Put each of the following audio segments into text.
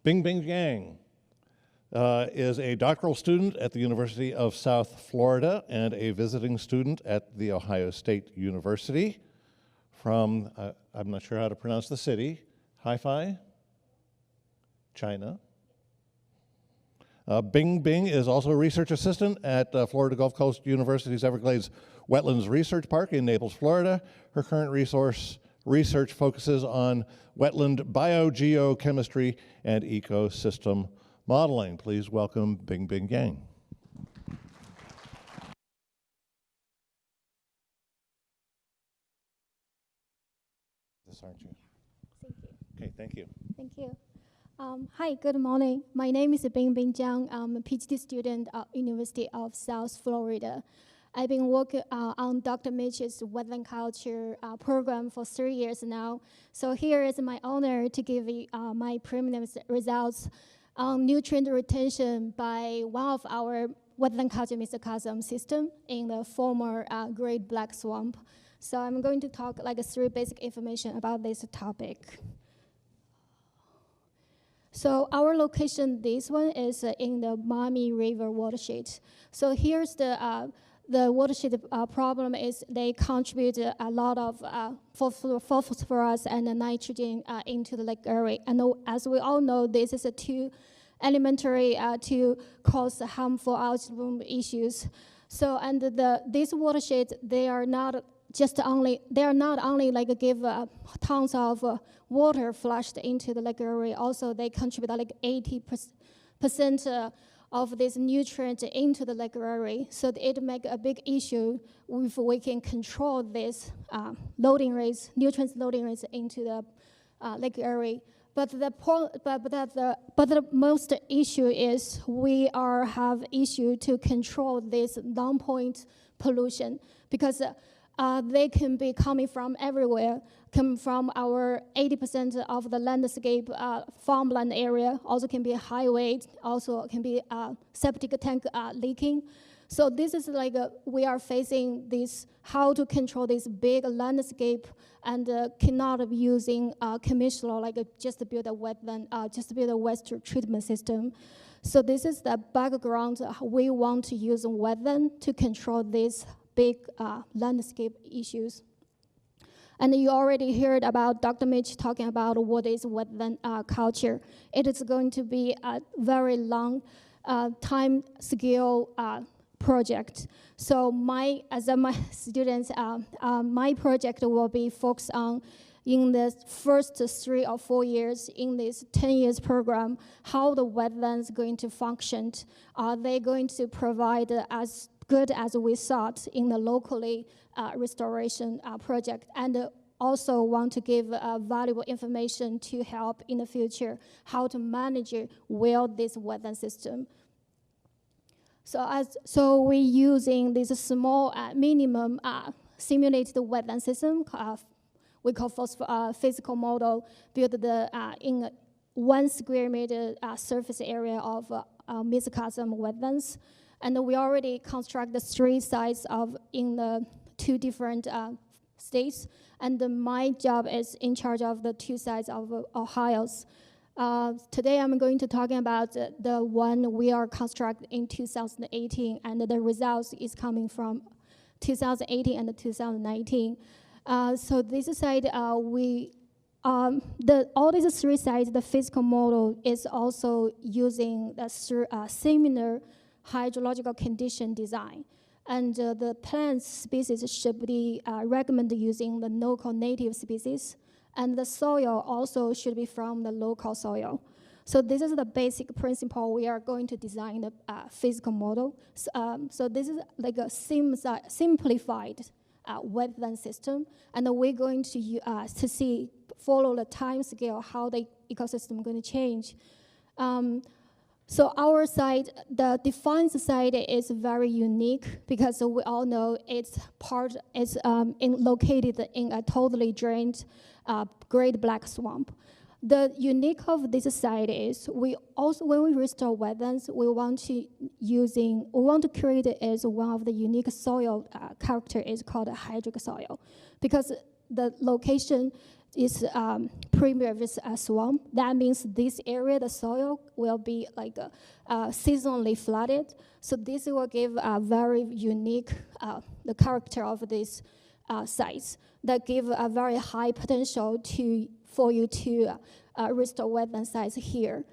Bing Yang is a doctoral student at the University of South Florida and a visiting student at The Ohio State University from, I'm not sure how to pronounce the city, Hi-Fi, China. Bing is also a research assistant at Florida Gulf Coast University's Everglades Wetlands Research Park in Naples, Florida. Her current research focuses on wetland biogeochemistry and ecosystem modeling. Please welcome Bing Yang. This aren't you? Thank you. Okay, thank you. Thank you. Hi, good morning. My name is Bing Jiang. I'm a PhD student at University of South Florida. I've been working on Dr. Mitch's Wetland Culture program for 3 years now. So here is my honor to give you my preliminary results on nutrient retention by one of our wetland culture mesocosm system in the former Great Black Swamp. So I'm going to talk like 3 basic information about this topic. So our location, this one is in the Maumee River watershed. So here's the watershed problem is they contribute a lot of phosphorus and nitrogen into the lake area. And as we all know, this is too elementary to cause harmful algal bloom issues. So and these watersheds, they are not only like give tons of water flushed into the lake area. Also, they contribute like 80% of this nutrient into the lake area. So it make a big issue if we can control this loading rates, nutrients loading rates into the lake area. But the most issue is we have issue to control this non-point pollution because they can be coming from everywhere, come from our 80% of the landscape farmland area, also can be a highway, also can be septic tank leaking. So this is like we are facing this, how to control this big landscape and cannot be using conventional, like just build a wetland, just build a waste treatment system. So this is the background. We want to use wetland to control this big landscape issues. And you already heard about Dr. Mitch talking about what is wetland culture. It is going to be a very long time scale project. So my students, my project will be focused on in the first 3 or 4 years in this 10 years program, how the wetlands going to function. Are they going to provide as good as we thought in the locally restoration project, and also want to give valuable information to help in the future how to manage well this wetland system. So we're using this small minimum simulated wetland system we call physical model, built in 1 square meter surface area of mesocosm wetlands. And we already construct the 3 sites in the 2 different states. And my job is in charge of the 2 sites of Ohio's. Today I'm going to talk about the one we are constructing in 2018, and the results is coming from 2018 and 2019. So this site, all these 3 sites, the physical model is also using the similar hydrological condition design. And the plant species should be recommended using the local native species. And the soil also should be from the local soil. So this is the basic principle we are going to design the physical model. So this is like a simplified wetland system. And we're going to follow the time scale, how the ecosystem is going to change. So our site, the defined site is very unique because we all know it's located in a totally drained Great Black Swamp. The unique of this site is we also, when we restore wetlands, we want to create it as one of the unique soil character is called a hydric soil, because the location is pre-river swamp. That means this area, the soil, will be like seasonally flooded. So this will give a very unique the character of these sites that give a very high potential for you to restore wetland sites here.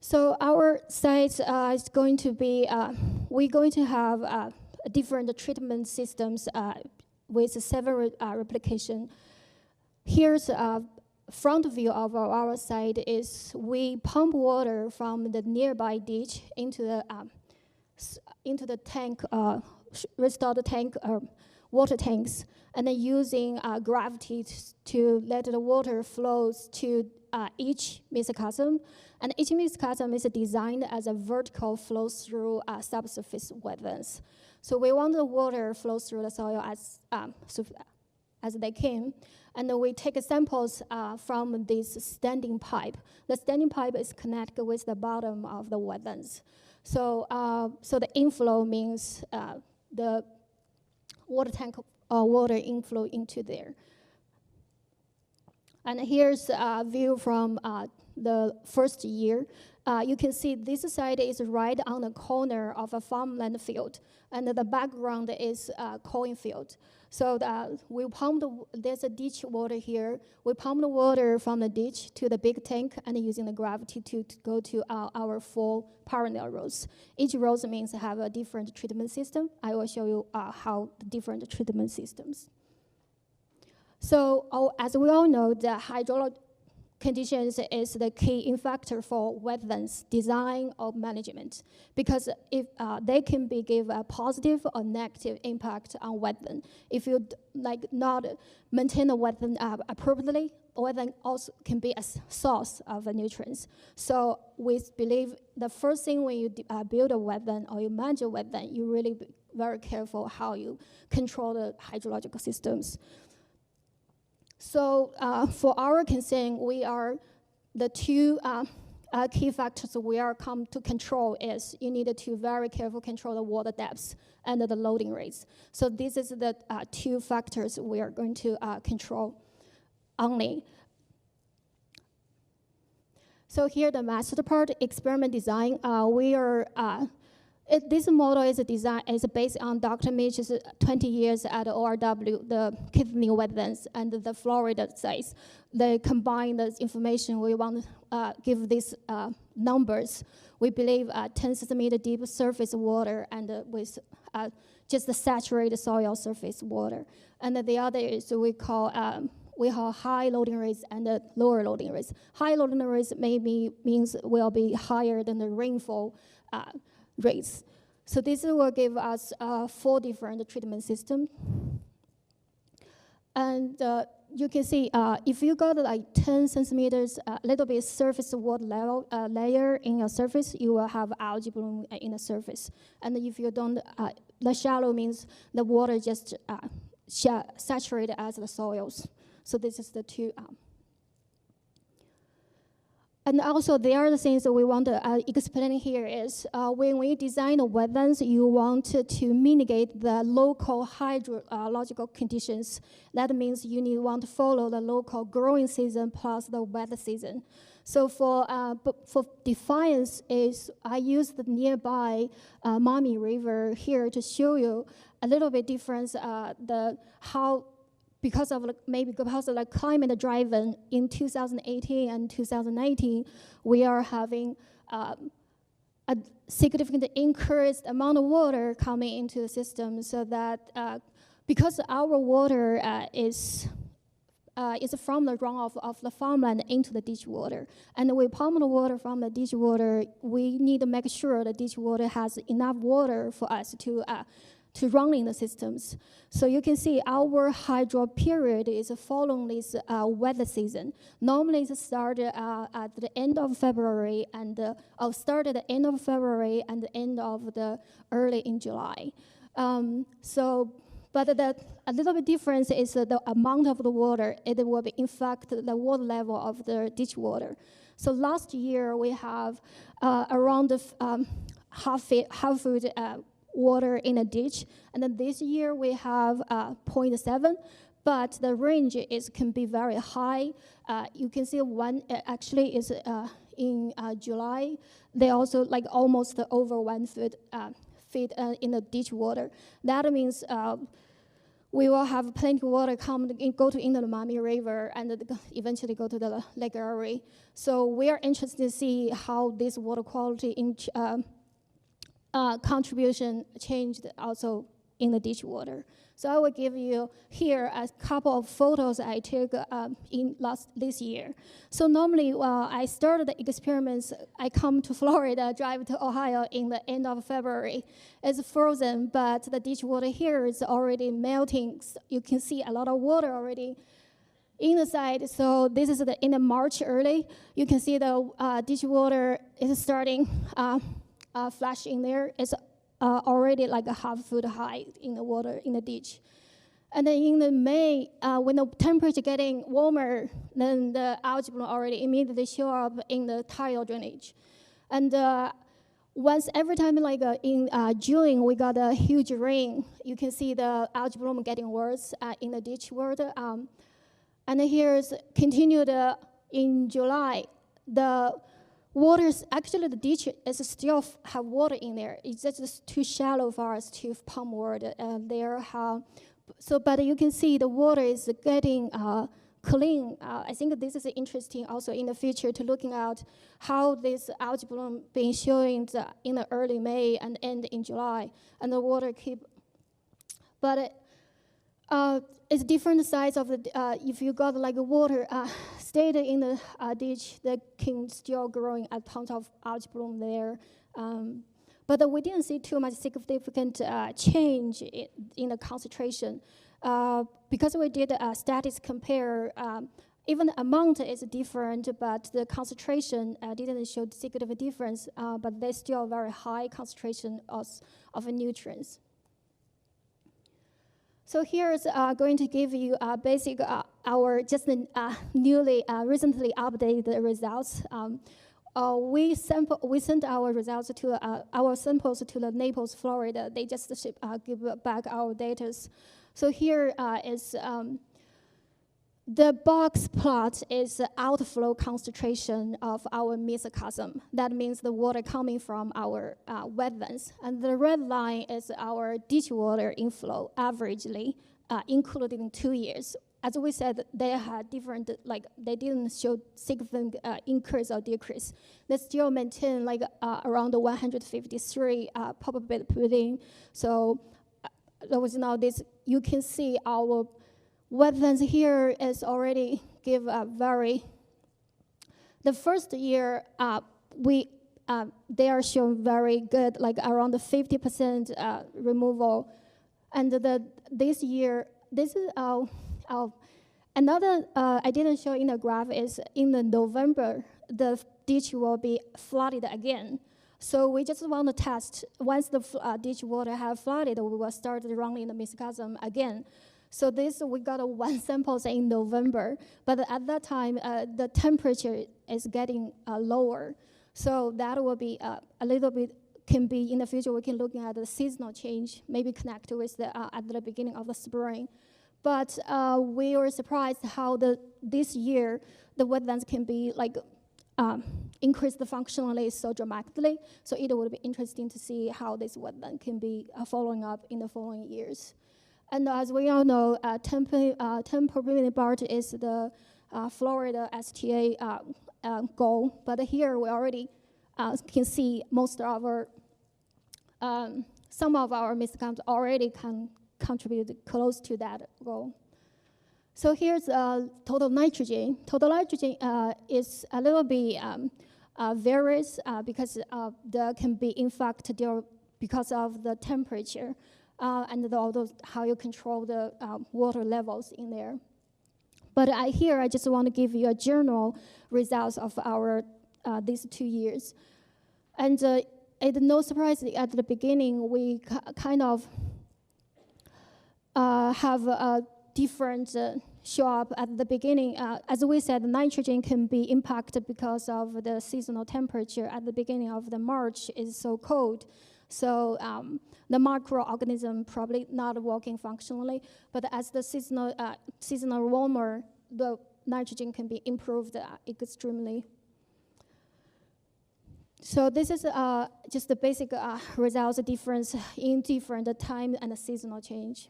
So our site is going to be, we're going to have different treatment systems with several replication. Here's a front view of our site is we pump water from the nearby ditch into the tank, restored tank, water tanks, and then using gravity to let the water flows to each mesocosm. And each mesocosm is designed as a vertical flow through subsurface wetlands. So we want the water flow through the soil as they can. And then we take samples from this standing pipe. The standing pipe is connected with the bottom of the wetlands. So, so the inflow means the water tank water inflow into there. And here's a view from the first year. You can see this site is right on the corner of a farmland field, and the background is a cornfield. So we pump there's a ditch water here. We pump the water from the ditch to the big tank and using the gravity to go to our 4 parallel rows. Each row means have a different treatment system. I will show you how the different treatment systems. So as we all know, the hydrological conditions is the key factor for wetlands design or management, because if they can give a positive or negative impact on wetland. If you not maintain the wetland appropriately, wetland also can be a source of nutrients. So we believe the first thing when you build a wetland or you manage a wetland, you really be very careful how you control the hydrological systems. So for our concern, we are the 2 key factors we are come to control is you need to very careful control the water depths and the loading rates. So this is the 2 factors we are going to control only. So here the master part, experiment design. We are this model is based on Dr. Mitch's 20 years at ORW, the Kidney Wetlands, and the Florida sites. They combine the information we want to give these numbers. We believe 10 centimeter deep surface water and with just the saturated soil surface water. And the other is we call high loading rates and lower loading rates. High loading rates means will be higher than the rainfall rates. So this will give us 4 different treatment systems. And you can see if you got 10 centimeters, a little bit surface water level layer in your surface, you will have algae bloom in the surface. And if you don't, the shallow means the water just saturated as the soils. So this is the 2. And also, the other things that we want to explain here is when we design the wetlands, you want to mitigate the local hydrological conditions. That means you want to follow the local growing season plus the wet season. So for Defiance, I use the nearby Maumee River here to show you a little bit difference because of the climate driven in 2018 and 2019, we are having a significant increased amount of water coming into the system. So that because our water is from the runoff of the farmland into the ditch water, and we pump the water from the ditch water, we need to make sure the ditch water has enough water for us to run in the systems. So you can see our hydro period is following this weather season. Normally it started at the end of February and started at the end of February and the end of the early in July. But a little bit difference is the amount of the water. It will be in fact the water level of the ditch water. So last year we have around half foot water in a ditch. And then this year we have 0.7, but the range can be very high. You can see one actually is in July. They also like almost over 1 foot feet in the ditch water. That means we will have plenty of water go to into the Maumee River and eventually go to the Lake Erie. So we are interested to see how this water quality contribution changed also in the ditch water. So I will give you here a couple of photos I took this year. So normally I started the experiments, I come to Florida, drive to Ohio in the end of February. It's frozen, but the ditch water here is already melting. You can see a lot of water already in the side. So this is in the March early. You can see the ditch water is starting flash in there. It's already like a half-foot high in the water in the ditch. And then in the May, when the temperature getting warmer, then the algae bloom already immediately show up in the tile drainage. And every time like in June, we got a huge rain, you can see the algae bloom getting worse in the ditch water. And here's continued in July. The waters, actually the ditch is still have water in there. It's just too shallow for us to pump water there. But you can see the water is getting clean. I think this is interesting also in the future to looking at how this algae bloom being showing in the early May and end in July, and the water but it's different size of the, if you got like water stayed in the ditch, that can still growing a ton of algae bloom there. But we didn't see too much significant change in the concentration. Because we did a status compare, even the amount is different, but the concentration didn't show significant difference, but there's still very high concentration of nutrients. So here's going to give you basic our just recently updated results. We sent our results to our samples to the Naples, Florida. They just give back our data. So here is the box plot is outflow concentration of our mesocosm. That means the water coming from our wetlands. And the red line is our ditch water inflow averagely, including 2 years. As we said, they had different, like they didn't show significant increase or decrease. They still maintain like around the 153 probability pudding. So there was now this, you can see our wetlands here is already give a very, the first year they are shown very good, like around the 50% removal. And this year, this is another I didn't show in the graph is in the November, the ditch will be flooded again. So we just want to test, once the ditch water have flooded, we will start running the mesocosm again. So we got one sample in November, but at that time, the temperature is getting lower. So that will be a little bit, can be in the future, we can look at the seasonal change, maybe connect with at the beginning of the spring. But we were surprised how this year, the wetlands can be like, increase the functionally so dramatically. So it would be interesting to see how this wetland can be following up in the following years. And as we all know, Tampa BART is the Florida STA goal. But here we already can see most of our, some of our mesocoms already can contribute close to that goal. So here's total nitrogen. Total nitrogen is a little bit varies because there can be, in fact, because of the temperature and how you control the water levels in there. But here I just want to give you a general results of our these 2 years. And it's no surprise at the beginning we kind of have a different show up at the beginning. As we said, nitrogen can be impacted because of the seasonal temperature at the beginning of the March is so cold. So the microorganism probably not working functionally, but as the seasonal warmer, the nitrogen can be improved extremely. So this is just the basic results difference in different time and seasonal change.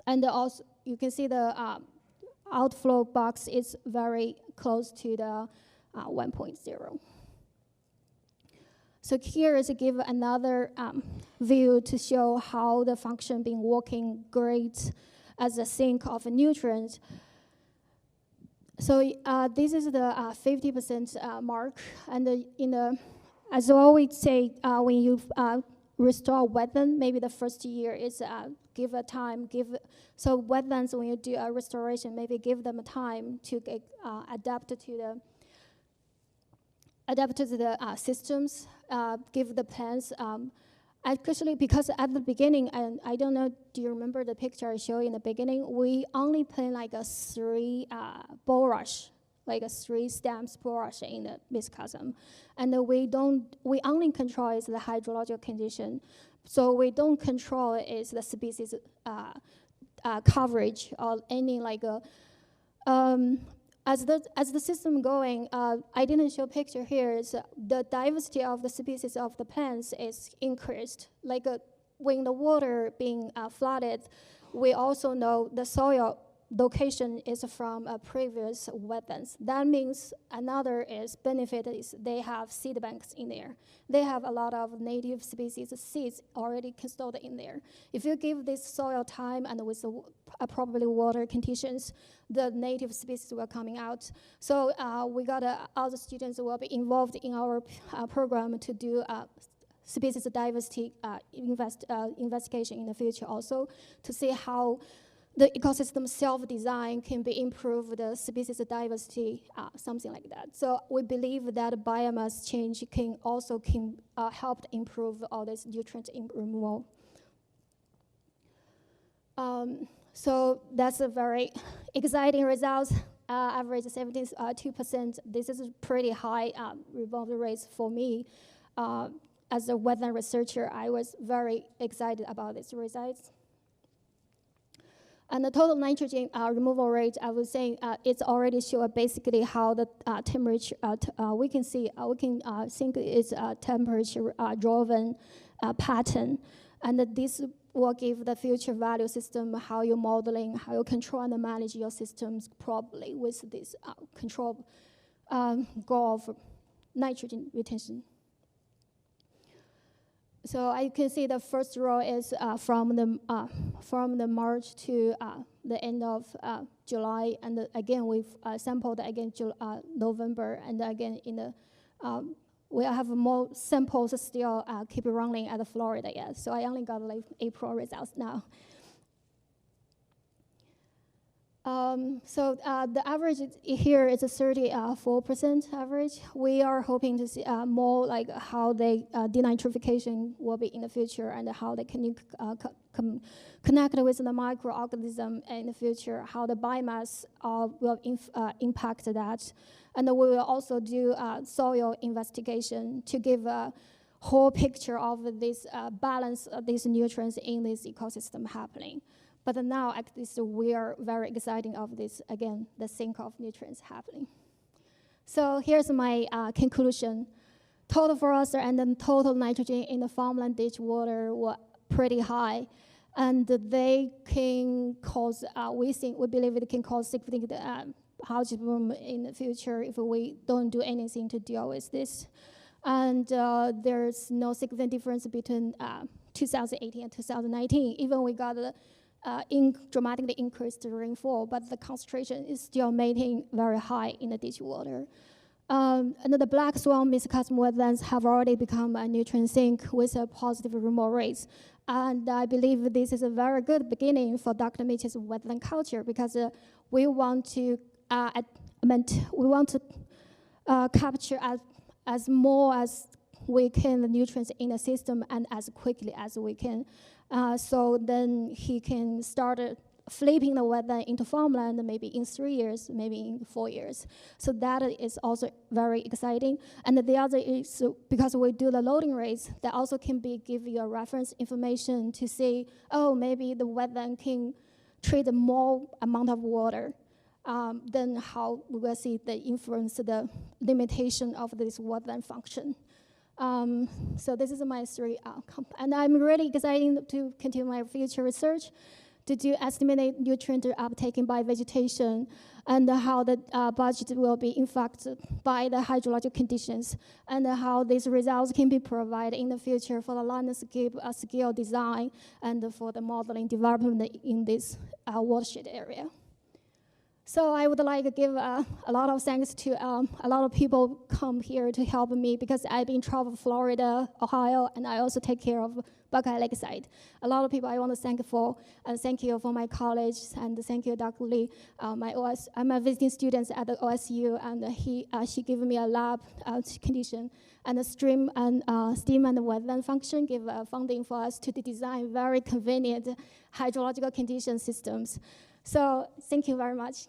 And also, you can see the outflow box is very close to the 1.0. So here is to give another view to show how the function been working great as a sink of nutrients. So this is the 50% mark, and as I always say, when you restore wetland, maybe the first year is give a time, so wetlands, when you do a restoration, maybe give them a time to get, adapt to the systems, give the plants. Actually, because at the beginning, and I don't know, do you remember the picture I showed in the beginning? We only plant like a 3 bulrush, like a 3 stems bulrush in the mesocosm, and we only control is the hydrological condition, so we don't control is the species coverage or any like a. As the system going, I didn't show picture here, is the diversity of the species of the plants is increased. Like when the water being flooded, we also know the soil location is from a previous wetlands. That means another is benefit is they have seed banks in there. They have a lot of native species seeds already installed in there. If you give this soil time and with the appropriate water conditions, the native species will coming out. So we got other students will be involved in our program to do species diversity investigation in the future also, to see how the ecosystem self-design can be improved, the species diversity, something like that. So we believe that biomass change can also help improve all this nutrient removal. So that's a very exciting results. Average 72%. This is pretty high revolving rates for me. As a wetland researcher, I was very excited about these results. And the total nitrogen removal rate, I would say it's already show basically how the temperature, we can think it's a temperature-driven pattern. And this will give the future value system how you're modeling, how you control and manage your systems properly with this control goal of nitrogen retention. So you can see the first row is from the March to the end of July, and again we've sampled again November, and again in the we have more samples still keep running at Florida yet. So I only got like April results now. So the average here is a 34% average. We are hoping to see more like how they denitrification will be in the future, and how they can connect with the microorganism in the future, how the biomass will impact that. And we will also do soil investigation to give a whole picture of this balance of these nutrients in this ecosystem happening. But now, at least, we are very excited of this, again, the sink of nutrients happening. So here's my conclusion. Total phosphorus and then total nitrogen in the farmland ditch water were pretty high. And they can cause, we believe it can cause significant algae bloom in the future if we don't do anything to deal with this. And there's no significant difference between 2018 and 2019. Even we got dramatically increased rainfall, but the concentration is still maintained very high in the ditch water. And the black swan mesocosm wetlands have already become a nutrient sink with a positive removal rates. And I believe this is a very good beginning for Dr. Mitchell's wetland culture, because we want to capture as more as we can the nutrients in the system and as quickly as we can. So then he can start flipping the wetland into farmland maybe in 3 years, maybe in 4 years. So that is also very exciting. And the other is because we do the loading rates, that also can give you a reference information to see, oh, maybe the wetland can treat more amount of water. Then how we will see the influence, the limitation of this wetland function. So this is my 3 and I'm really excited to continue my future research to do estimated nutrient uptake by vegetation and how the budget will be impacted by the hydrologic conditions and how these results can be provided in the future for the landscape scale design and for the modeling development in this watershed area. So I would like to give a lot of thanks to a lot of people come here to help me because I've been traveling Florida, Ohio, and I also take care of Buckeye Lakeside. A lot of people I want to thank for, and thank you for my college, and thank you, Dr. Lee. I'm a visiting student at the OSU, and she gave me a lab condition, and the STEAM and wetland function give funding for us to design very convenient hydrological condition systems. So thank you very much.